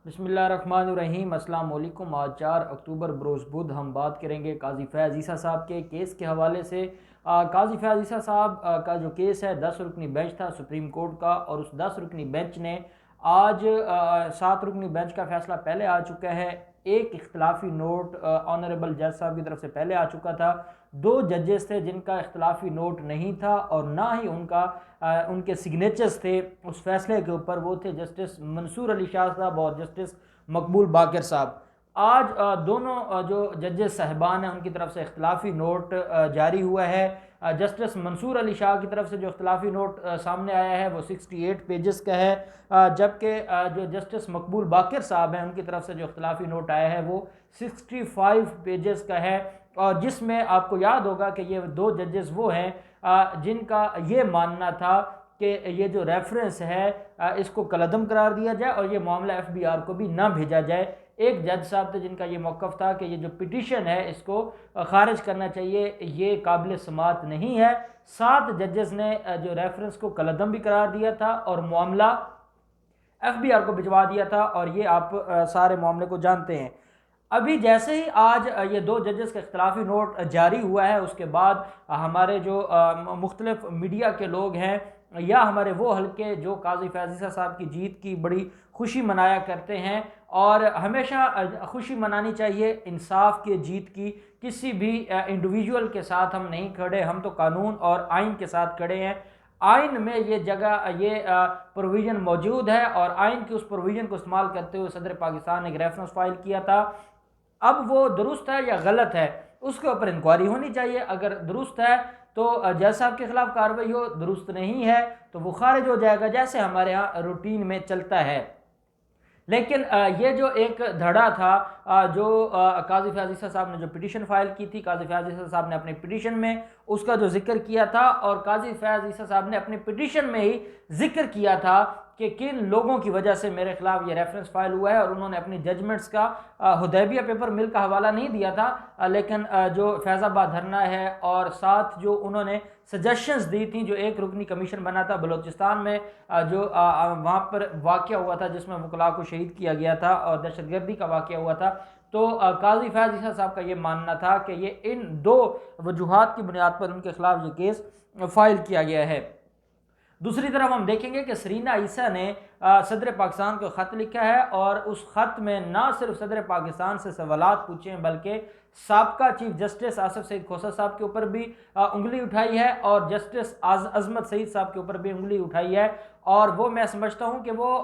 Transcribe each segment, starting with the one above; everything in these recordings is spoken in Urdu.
بسم اللہ الرحمن الرحیم۔ السلام علیکم۔ آج 4 اکتوبر بروز بدھ ہم بات کریں گے قاضی فیض عیسیٰ صاحب کے کیس کے حوالے سے۔ قاضی فیض عیسیٰ صاحب کا جو کیس ہے 10 رکنی بینچ تھا سپریم کورٹ کا، اور اس 10 رکنی بینچ نے آج 7 رکنی بینچ کا فیصلہ پہلے آ چکا ہے۔ ایک اختلافی نوٹ آنریبل جج صاحب کی طرف سے پہلے آ چکا تھا۔ 2 ججز تھے جن کا اختلافی نوٹ نہیں تھا، اور نہ ہی ان کے سگنیچرز تھے اس فیصلے کے اوپر۔ وہ تھے جسٹس منصور علی شاہ صاحب اور جسٹس مقبول باقر صاحب۔ آج دونوں جو ججز صاحبان ہیں ان کی طرف سے اختلافی نوٹ جاری ہوا ہے۔ جسٹس منصور علی شاہ کی طرف سے جو اختلافی نوٹ سامنے آیا ہے وہ 68 پیجز کا ہے، جبکہ جو جسٹس مقبول باقر صاحب ہیں ان کی طرف سے جو اختلافی نوٹ آیا ہے وہ 65 پیجز کا ہے، اور جس میں آپ کو یاد ہوگا کہ یہ 2 ججز وہ ہیں جن کا یہ ماننا تھا کہ یہ جو ریفرنس ہے اس کو کالعدم قرار دیا جائے اور یہ معاملہ FBI کو بھی نہ بھیجا جائے۔ ایک جج صاحب تھے جن کا یہ موقف تھا کہ یہ جو پٹیشن ہے اس کو خارج کرنا چاہیے، یہ قابل سماعت نہیں ہے۔ 7 ججز نے جو ریفرنس کو کالعدم بھی قرار دیا تھا اور معاملہ FBI کو بھجوا دیا تھا، اور یہ آپ سارے معاملے کو جانتے ہیں۔ ابھی جیسے ہی آج یہ 2 ججز کا اختلافی نوٹ جاری ہوا ہے، اس کے بعد ہمارے جو مختلف میڈیا کے لوگ ہیں یا ہمارے وہ حلقے جو قاضی فیض عیسیٰ صاحب کی جیت کی بڑی خوشی منایا کرتے ہیں، اور ہمیشہ خوشی منانی چاہیے انصاف کی جیت کی۔ کسی بھی انڈیویجول کے ساتھ ہم نہیں کھڑے، ہم تو قانون اور آئین کے ساتھ کھڑے ہیں۔ آئین میں یہ جگہ یہ پروویژن موجود ہے، اور آئین کی اس پروویژن کو استعمال کرتے ہوئے صدر پاکستان نے ایک ریفرنس فائل کیا تھا۔ اب وہ درست ہے یا غلط ہے اس کے اوپر انکوائری ہونی چاہیے۔ اگر درست ہے تو جج صاحب کے خلاف کارروائی ہو، درست نہیں ہے تو وہ خارج ہو جائے گا، جیسے ہمارے ہاں روٹین میں چلتا ہے۔ لیکن یہ جو ایک دھڑا تھا جو قاضی فیاض عیسیٰ صاحب نے جو پٹیشن فائل کی تھی، قاضی فیاض عیسیٰ صاحب نے اپنی پٹیشن میں اس کا جو ذکر کیا تھا، اور قاضی فیاض عیسیٰ صاحب نے اپنی پٹیشن میں ہی ذکر کیا تھا کہ کن لوگوں کی وجہ سے میرے خلاف یہ ریفرنس فائل ہوا ہے، اور انہوں نے اپنی ججمنٹس کا حدیبیہ پیپر مل کا حوالہ نہیں دیا تھا، لیکن جو فیض آباد دھرنا ہے اور ساتھ جو انہوں نے سجیشنز دی تھیں، جو ایک رکنی کمیشن بنا تھا بلوچستان میں جو وہاں پر واقعہ ہوا تھا جس میں وکلاء کو شہید کیا گیا تھا اور دہشت گردی کا واقعہ ہوا تھا، تو قاضی فیاض عیسیٰ صاحب کا یہ ماننا تھا کہ یہ ان 2 وجوہات کی بنیاد پر ان کے خلاف یہ کیس فائل کیا گیا ہے۔ دوسری طرف ہم دیکھیں گے کہ سرینا عیسیٰ نے صدر پاکستان کو خط لکھا ہے، اور اس خط میں نہ صرف صدر پاکستان سے سوالات پوچھے ہیں بلکہ سابقہ چیف جسٹس آصف سعید کھوسہ صاحب کے اوپر بھی انگلی اٹھائی ہے، اور جسٹس عظمت سعید صاحب کے اوپر بھی انگلی اٹھائی ہے، اور وہ میں سمجھتا ہوں کہ وہ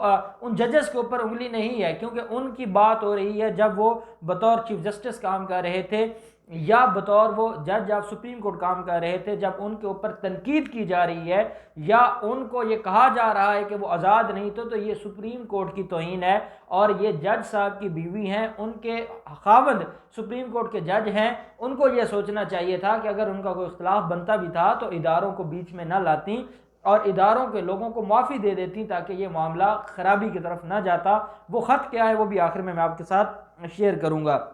ان ججز کے اوپر انگلی نہیں ہے، کیونکہ ان کی بات ہو رہی ہے جب وہ بطور چیف جسٹس کام کر رہے تھے یا بطور وہ جج آف سپریم کورٹ کام کر رہے تھے، جب ان کے اوپر تنقید کی جا رہی ہے یا ان کو یہ کہا جا رہا ہے کہ وہ آزاد نہیں تو یہ سپریم کورٹ کی توہین ہے، اور یہ جج صاحب کی بیوی ہیں، ان کے خاوند سپریم کورٹ کے جج ہیں، ان کو یہ سوچنا چاہیے تھا کہ اگر ان کا کوئی اختلاف بنتا بھی تھا تو اداروں کو بیچ میں نہ لاتی اور اداروں کے لوگوں کو معافی دے دیتی تاکہ یہ معاملہ خرابی کی طرف نہ جاتا۔ وہ خط کیا ہے وہ بھی آخر میں آپ کے ساتھ شیئر کروں گا۔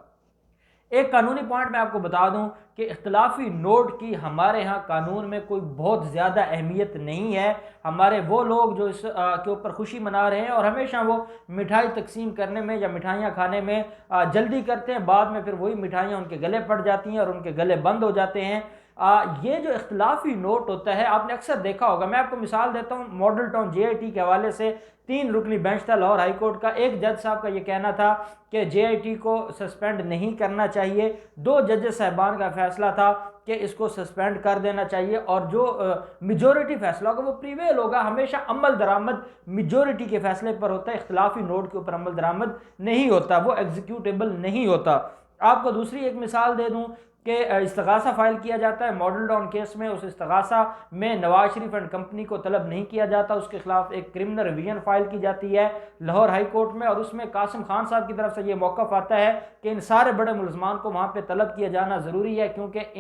ایک قانونی پوائنٹ میں آپ کو بتا دوں کہ اختلافی نوٹ کی ہمارے ہاں قانون میں کوئی بہت زیادہ اہمیت نہیں ہے۔ ہمارے وہ لوگ جو اس کے اوپر خوشی منا رہے ہیں اور ہمیشہ وہ مٹھائی تقسیم کرنے میں یا مٹھائیاں کھانے میں جلدی کرتے ہیں، بعد میں پھر وہی مٹھائیاں ان کے گلے پڑ جاتی ہیں اور ان کے گلے بند ہو جاتے ہیں۔ یہ جو اختلافی نوٹ ہوتا ہے آپ نے اکثر دیکھا ہوگا، میں آپ کو مثال دیتا ہوں ماڈل ٹاؤن JIT کے حوالے سے۔ 3 رکنی بینچ تھا لاہور ہائی کورٹ کا، ایک جج صاحب کا یہ کہنا تھا کہ JIT کو سسپینڈ نہیں کرنا چاہیے، 2 ججز صاحبان کا فیصلہ تھا کہ اس کو سسپینڈ کر دینا چاہیے، اور جو میجورٹی فیصلہ ہوگا وہ پریویل ہوگا۔ ہمیشہ عمل درآمد میجورٹی کے فیصلے پر ہوتا ہے، اختلافی نوٹ کے اوپر عمل درآمد نہیں ہوتا، وہ ایگزیکیوٹیبل نہیں ہوتا۔ آپ کو دوسری ایک مثال دے دوں کہ استغاثہ فائل کیا جاتا ہے ماڈل ٹاؤن کیس میں، اس استغاثہ میں نواز شریف اینڈ کمپنی کو طلب نہیں کیا جاتا، اس کے خلاف ایک کرمنل ریویژن فائل کی جاتی ہے لاہور ہائی کورٹ میں، اور اس میں قاسم خان صاحب کی طرف سے یہ موقف آتا ہے کہ ان سارے بڑے ملزمان کو وہاں پہ طلب کیا جانا ضروری ہے کیونکہ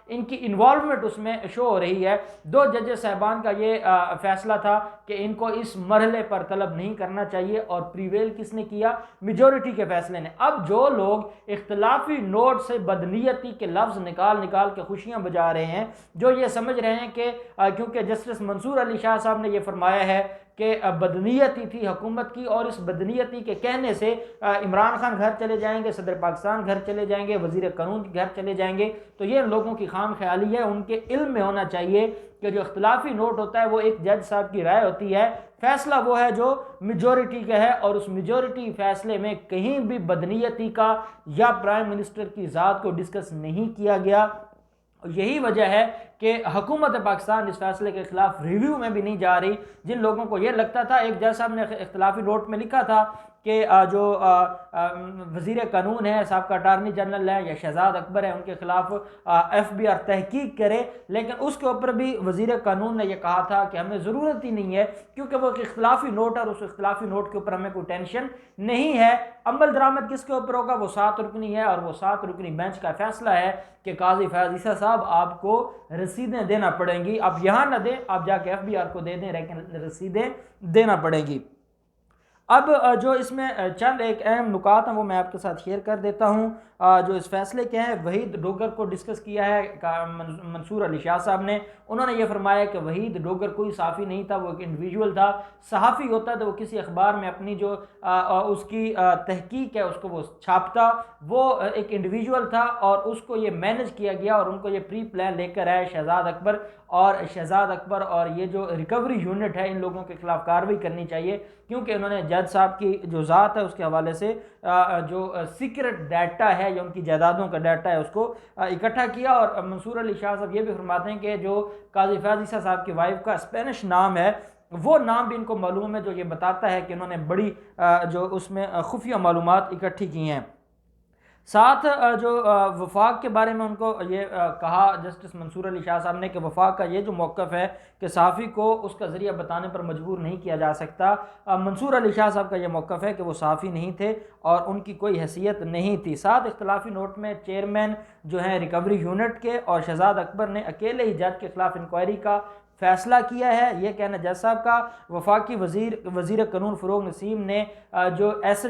ان کی انوالومنٹ اس میں شو ہو رہی ہے۔ 2 ججز صاحبان کا یہ فیصلہ تھا کہ ان کو اس مرحلے پر طلب نہیں کرنا چاہیے، اور پریویل کس نے کیا؟ میجورٹی کے فیصلے نے۔ اب جو لوگ اختلافی نوٹ سے بدنیتی کے لفظ نکال کے خوشیاں بجا رہے ہیں، جو یہ سمجھ رہے ہیں کہ کیونکہ جسٹس منصور علی شاہ صاحب نے یہ فرمایا ہے کہ بدنیتی تھی حکومت کی، اور اس بدنیتی کے کہنے سے عمران خان گھر چلے جائیں گے، صدر پاکستان گھر چلے جائیں گے، وزیر قانون گھر چلے جائیں گے، تو یہ لوگوں کی خام خیالی ہے۔ ان کے علم میں ہونا چاہیے کہ جو اختلافی نوٹ ہوتا ہے وہ ایک جج صاحب کی رائے ہوتی ہے، فیصلہ وہ ہے جو میجورٹی کا ہے، اور اس میجورٹی فیصلے میں کہیں بھی بدنیتی کا یا پرائم منسٹر کی ذات کو ڈسکس نہیں کیا گیا۔ یہی وجہ ہے کہ حکومت پاکستان اس فیصلے کے خلاف ریویو میں بھی نہیں جا رہی۔ جن لوگوں کو یہ لگتا تھا، ایک جج صاحب نے اختلافی نوٹ میں لکھا تھا کہ جو وزیر قانون ہے، سابقہ اٹارنی جنرل ہے یا شہزاد اکبر ہے، ان کے خلاف ایف بی آر تحقیق کرے، لیکن اس کے اوپر بھی وزیر قانون نے یہ کہا تھا کہ ہمیں ضرورت ہی نہیں ہے، کیونکہ وہ ایک اختلافی نوٹ ہے اور اس اختلافی نوٹ کے اوپر ہمیں کوئی ٹینشن نہیں ہے۔ عمل درآمد کس کے اوپر ہوگا؟ وہ 7 رکنی ہے، اور وہ 7 رکنی بینچ کا فیصلہ ہے کہ قاضی فیاض عیسیٰ صاحب آپ کو رسیدیں دینا پڑیں گی، آپ یہاں نہ دیں، آپ جا کے ایف بی آر کو دے دیں، لیکن رسیدیں دینا پڑیں گی۔ اب جو اس میں چند ایک اہم نکات ہیں وہ میں آپ کے ساتھ شیئر کر دیتا ہوں۔ جو اس فیصلے کے ہیں، وحید ڈوگر کو ڈسکس کیا ہے منصور علی شاہ صاحب نے۔ انہوں نے یہ فرمایا کہ وحید ڈوگر کوئی صحافی نہیں تھا، وہ ایک انڈیویجول تھا۔ صحافی ہوتا تو وہ کسی اخبار میں اپنی جو اس کی تحقیق ہے اس کو وہ چھاپتا، وہ ایک انڈیویجول تھا اور اس کو یہ مینج کیا گیا، اور ان کو یہ پری پلان لے کر آئے شہزاد اکبر اور یہ جو ریکوری یونٹ ہے، ان لوگوں کے خلاف کارروائی کرنی چاہیے، کیونکہ انہوں نے جج صاحب کی جو ذات ہے اس کے حوالے سے جو سیکرٹ ڈیٹا ہے یا ان کی جائیدادوں کا ڈیٹا ہے اس کو اکٹھا کیا۔ اور منصور علی شاہ صاحب یہ بھی فرماتے ہیں کہ جو قاضی فیاض عیسیٰ صاحب کی وائف کا اسپینش نام ہے، وہ نام بھی ان کو معلوم ہے، جو یہ بتاتا ہے کہ انہوں نے بڑی جو اس میں خفیہ معلومات اکٹھی کی ہیں۔ ساتھ جو وفاق کے بارے میں ان کو یہ کہا جسٹس منصور علی شاہ صاحب نے کہ وفاق کا یہ جو موقف ہے کہ صحافی کو اس کا ذریعہ بتانے پر مجبور نہیں کیا جا سکتا۔ منصور علی شاہ صاحب کا یہ موقف ہے کہ وہ صحافی نہیں تھے اور ان کی کوئی حیثیت نہیں تھی۔ ساتھ اختلافی نوٹ میں چیئرمین جو ہیں ریکوری یونٹ کے اور شہزاد اکبر نے اکیلے ہی جج کے خلاف انکوائری کا فیصلہ کیا ہے، یہ کہنا جج صاحب کا۔ وفاقی وزیر قانون فروغ نسیم نے جو ایسٹ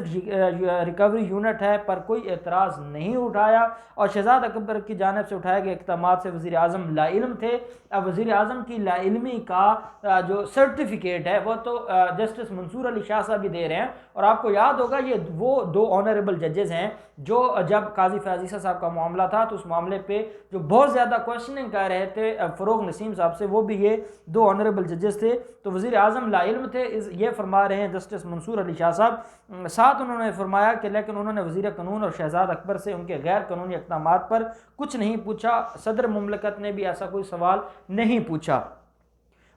ریکوری یونٹ ہے پر کوئی اعتراض نہیں اٹھایا، اور شہزاد اکبر کی جانب سے اٹھائے گئے اقدامات سے وزیر اعظم لا علم تھے۔ اب وزیر اعظم کی لا علمی کا جو سرٹیفکیٹ ہے وہ تو جسٹس منصور علی شاہ صاحب بھی دے رہے ہیں، اور آپ کو یاد ہوگا یہ وہ 2 آنریبل ججز ہیں جو جب قاضی فیاض عیسیٰ صاحب کا معاملہ تھا تو اس معاملے پہ جو بہت زیادہ کوشچننگ کر رہے تھے فروغ نسیم صاحب سے، وہ بھی یہ 2 آنریبل ججز تھے۔ تو وزیر اعظم لا علم تھے، یہ فرما رہے ہیں جسٹس منصور علی شاہ صاحب۔ ساتھ انہوں نے فرمایا کہ لیکن انہوں نے وزیر قانون اور شہزاد اکبر سے ان کے غیر قانونی اقدامات پر کچھ نہیں پوچھا، صدر مملکت نے بھی ایسا کوئی سوال نہیں پوچھا۔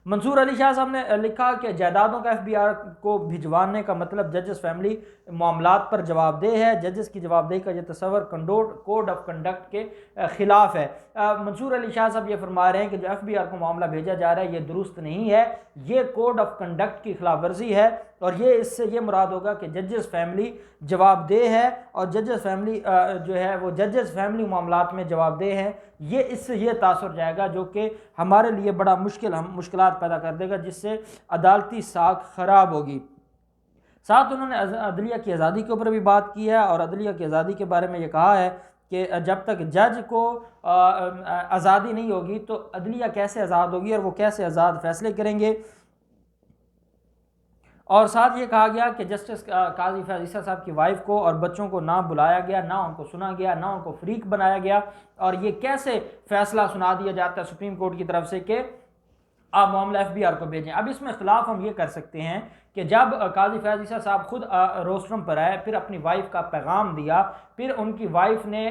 منصور علی شاہ صاحب نے لکھا کہ جائیدادوں کا ایف بی آر کو بھجوانے کا مطلب ججز فیملی معاملات پر جواب دہ ہے، ججز کی جواب دہی کا یہ تصور کوڈ آف کنڈکٹ کے خلاف ہے۔ منصور علی شاہ صاحب یہ فرما رہے ہیں کہ جو ایف بی آر کو معاملہ بھیجا جا رہا ہے یہ درست نہیں ہے، یہ کوڈ آف کنڈکٹ کی خلاف ورزی ہے، اور یہ اس سے یہ مراد ہوگا کہ ججز فیملی جواب دہ ہے، اور ججز فیملی جو ہے وہ ججز فیملی معاملات میں جواب دہ ہے۔ یہ اس سے یہ تاثر جائے گا جو کہ ہمارے لیے بڑا مشکلات پیدا کر دے گا، جس سے عدالتی ساکھ خراب ہوگی۔ ساتھ انہوں نے عدلیہ کی آزادی کے اوپر بھی بات کی ہے، اور عدلیہ کی آزادی کے بارے میں یہ کہا ہے کہ جب تک جج کو آزادی نہیں ہوگی تو عدلیہ کیسے آزاد ہوگی اور وہ کیسے آزاد فیصلے کریں گے۔ اور ساتھ یہ کہا گیا کہ جسٹس قاضی فیاض عیسیٰ صاحب کی وائف کو اور بچوں کو نہ بلایا گیا، نہ ان کو سنا گیا، نہ ان کو فریق بنایا گیا، اور یہ کیسے فیصلہ سنا دیا جاتا ہے سپریم کورٹ کی طرف سے کہ آپ معاملہ ایف بی آر کو بھیجیں۔ اب اس میں اختلاف ہم یہ کر سکتے ہیں کہ جب قاضی فیاض عیسیٰ صاحب خود روسٹرم پر آئے، پھر اپنی وائف کا پیغام دیا، پھر ان کی وائف نے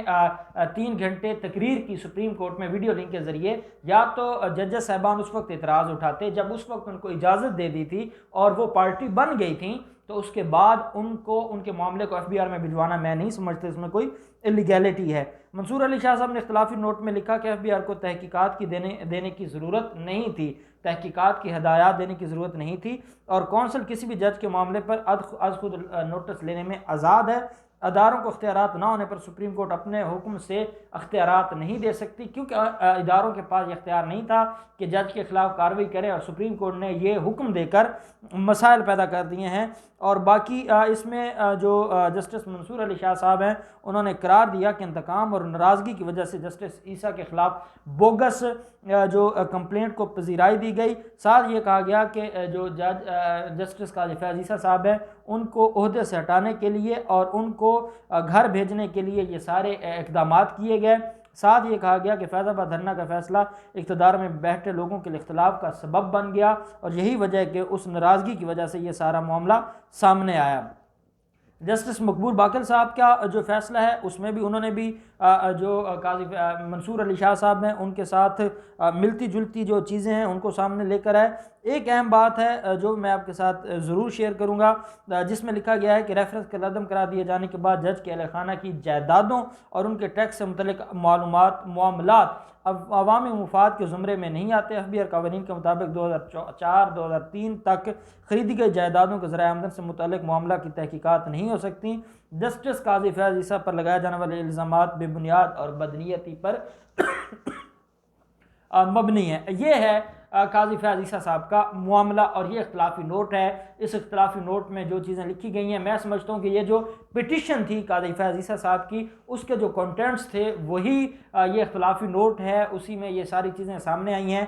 3 گھنٹے تقریر کی سپریم کورٹ میں ویڈیو لنک کے ذریعے، یا تو ججز صاحبان اس وقت اعتراض اٹھاتے جب اس وقت ان کو اجازت دے دی تھی اور وہ پارٹی بن گئی تھیں، تو اس کے بعد ان کے معاملے کو ایف بی آر میں بھجوانا میں نہیں سمجھتے اس میں کوئی اللیگیلٹی ہے۔ منصور علی شاہ صاحب نے اختلافی نوٹ میں لکھا کہ ایف بی آر کو تحقیقات کی دینے کی ضرورت نہیں تھی، تحقیقات کی ہدایات دینے کی ضرورت نہیں تھی، اور کونسل کسی بھی جج کے معاملے پر از خود نوٹس لینے میں آزاد ہے۔ اداروں کو اختیارات نہ ہونے پر سپریم کورٹ اپنے حکم سے اختیارات نہیں دے سکتی، کیونکہ اداروں کے پاس یہ اختیار نہیں تھا کہ جج کے خلاف کارروائی کریں، اور سپریم کورٹ نے یہ حکم دے کر مسائل پیدا کر دیے ہیں۔ اور باقی اس میں جو جسٹس منصور علی شاہ صاحب ہیں، انہوں نے قرار دیا کہ انتقام اور ناراضگی کی وجہ سے جسٹس عیسیٰ کے خلاف بوگس جو کمپلینٹ کو پذیرائی دی گئی۔ ساتھ یہ کہا گیا کہ جو جج جسٹس قاضی فیاض عیسیٰ صاحب ہیں، ان کو عہدے سے ہٹانے کے لیے اور ان کو گھر بھیجنے کے لیے یہ سارے اقدامات کیے گئے۔ ساتھ یہ کہا گیا کہ فیض آباد دھرنا کا فیصلہ اقتدار میں بیٹھے لوگوں کے اختلاف کا سبب بن گیا، اور یہی وجہ ہے کہ اس ناراضگی کی وجہ سے یہ سارا معاملہ سامنے آیا۔ جسٹس مقبول باقر صاحب کا جو فیصلہ ہے، اس میں بھی انہوں نے بھی جو قاضی منصور علی شاہ صاحب ہیں ان کے ساتھ ملتی جلتی جو چیزیں ہیں ان کو سامنے لے کر آئے۔ ایک اہم بات ہے جو میں آپ کے ساتھ ضرور شیئر کروں گا، جس میں لکھا گیا ہے کہ ریفرنس کے عدم قرار دیے جانے کے بعد جج کے اہل خانہ کی جائیدادوں اور ان کے ٹیکس سے متعلق معاملات عوامی مفاد کے زمرے میں نہیں آتے۔ ایف بی آر قوانین کے مطابق 2004-2003 تک خریدی گئی جائیدادوں کے ذرائع آمدن سے متعلق معاملہ کی تحقیقات نہیں ہو سکتی۔ جسٹس قاضی فیاض عیسیٰ پر لگائے جانے والے الزامات بے بنیاد اور بدنیتی پر مبنی ہے۔ یہ ہے قاضی فیاض عیسیٰ صاحب کا معاملہ، اور یہ اختلافی نوٹ ہے۔ اس اختلافی نوٹ میں جو چیزیں لکھی گئی ہیں، میں سمجھتا ہوں کہ یہ جو پٹیشن تھی قاضی فیاض عیسیٰ صاحب کی، اس کے جو کنٹینٹس تھے وہی یہ اختلافی نوٹ ہے، اسی میں یہ ساری چیزیں سامنے آئی ہیں۔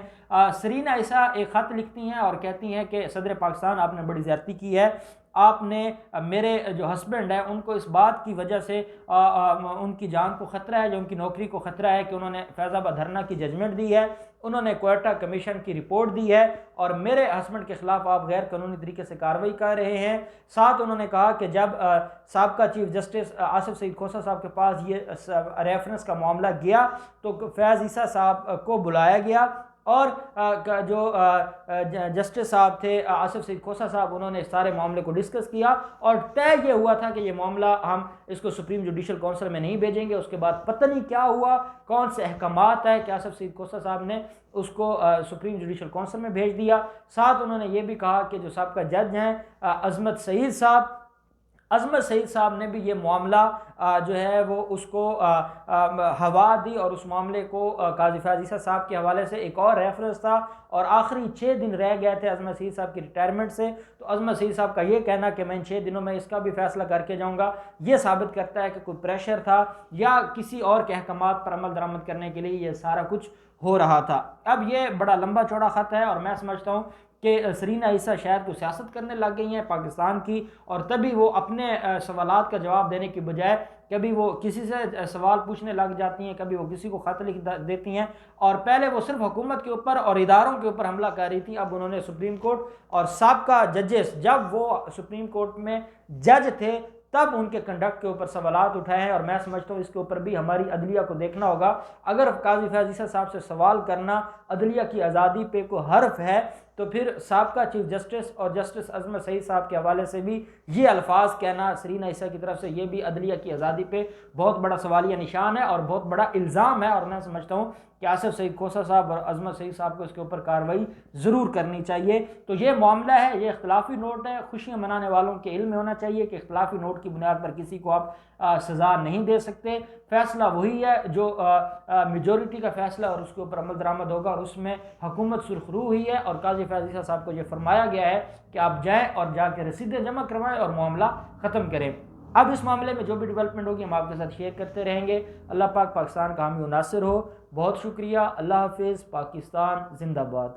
سرینہ عیسیٰ ایک خط لکھتی ہیں اور کہتی ہیں کہ صدر پاکستان آپ نے بڑی زیادتی کی ہے، آپ نے میرے جو ہسبینڈ ہیں ان کو اس بات کی وجہ سے ان کی جان کو خطرہ ہے، جو ان کی نوکری کو خطرہ ہے کہ انہوں نے فیض آباد دھرنا کی ججمنٹ دی ہے، انہوں نے کوئٹہ کمیشن کی رپورٹ دی ہے، اور میرے ہسبینڈ کے خلاف آپ غیر قانونی طریقے سے کارروائی کر رہے ہیں۔ ساتھ انہوں نے کہا کہ جب سابقہ چیف جسٹس آصف سعید کھوسہ صاحب کے پاس یہ ریفرنس کا معاملہ گیا تو فیاض عیسیٰ صاحب کو بلایا گیا، اور جو جسٹس صاحب تھے آصف سعید کھوسہ صاحب، انہوں نے اس سارے معاملے کو ڈسکس کیا، اور طے یہ ہوا تھا کہ یہ معاملہ ہم اس کو سپریم جوڈیشل کونسل میں نہیں بھیجیں گے۔ اس کے بعد پتہ نہیں کیا ہوا، کون سے احکامات ہے کہ آصف سعید کھوسہ صاحب نے اس کو سپریم جوڈیشل کونسل میں بھیج دیا۔ ساتھ انہوں نے یہ بھی کہا کہ جو سابقہ جج ہیں عظمت سعید صاحب نے بھی یہ معاملہ جو ہے وہ اس کو ہوا دی، اور اس معاملے کو قاضی فیاض عیسیٰ صاحب کے حوالے سے ایک اور ریفرنس تھا، اور آخری 6 دن رہ گئے تھے عظمت سعید صاحب کی ریٹائرمنٹ سے، تو عظمت سعید صاحب کا یہ کہنا کہ میں ان 6 دنوں میں اس کا بھی فیصلہ کر کے جاؤں گا، یہ ثابت کرتا ہے کہ کوئی پریشر تھا یا کسی اور کے احکامات پر عمل درآمد کرنے کے لیے یہ سارا کچھ ہو رہا تھا۔ اب یہ بڑا لمبا چوڑا خط ہے، اور میں سمجھتا ہوں کہ سرینہ عیسیٰ شاید کو سیاست کرنے لگ گئی ہیں پاکستان کی، اور تبھی وہ اپنے سوالات کا جواب دینے کی بجائے کبھی وہ کسی سے سوال پوچھنے لگ جاتی ہیں، کبھی وہ کسی کو خط لکھ دیتی ہیں، اور پہلے وہ صرف حکومت کے اوپر اور اداروں کے اوپر حملہ کر رہی تھی، اب انہوں نے سپریم کورٹ اور سابقہ ججز جب وہ سپریم کورٹ میں جج تھے تب ان کے کنڈکٹ کے اوپر سوالات اٹھائے ہیں، اور میں سمجھتا ہوں اس کے اوپر بھی ہماری عدلیہ کو دیکھنا ہوگا۔ اگر قاضی فیاض عیسیٰ صاحب سے سوال کرنا عدلیہ کی آزادی پہ کوئی حرف ہے، تو پھر سابقہ چیف جسٹس اور جسٹس عظمت سعید صاحب کے حوالے سے بھی یہ الفاظ کہنا سرینہ عیسیٰ کی طرف سے یہ بھی عدلیہ کی آزادی پہ بہت بڑا سوالیہ نشان ہے اور بہت بڑا الزام ہے، اور میں سمجھتا ہوں کہ آصف سعید کھوسہ صاحب اور عظمت سعید صاحب کو اس کے اوپر کارروائی ضرور کرنی چاہیے۔ تو یہ معاملہ ہے، یہ اختلافی نوٹ ہے، خوشیاں منانے والوں کے علم میں ہونا چاہیے کہ اختلافی نوٹ کی بنیاد پر کسی کو آپ سزا نہیں دے سکتے۔ فیصلہ وہی ہے جو میجورٹی کا فیصلہ، اور اس کے اوپر عمل درآمد ہوگا، اور اس میں حکومت سرخرو ہوئی ہے، اور قاضی فیاض عیسیٰ صاحب کو یہ فرمایا گیا ہے کہ آپ جائیں اور جا کے رسیدیں جمع کروائیں اور معاملہ ختم کریں۔ اب اس معاملے میں جو بھی ڈیولپمنٹ ہوگی ہم آپ کے ساتھ شیئر کرتے رہیں گے۔ اللہ پاک پاکستان کا حامی و ناصر ہو۔ بہت شکریہ۔ اللہ حافظ۔ پاکستان زندہ باد۔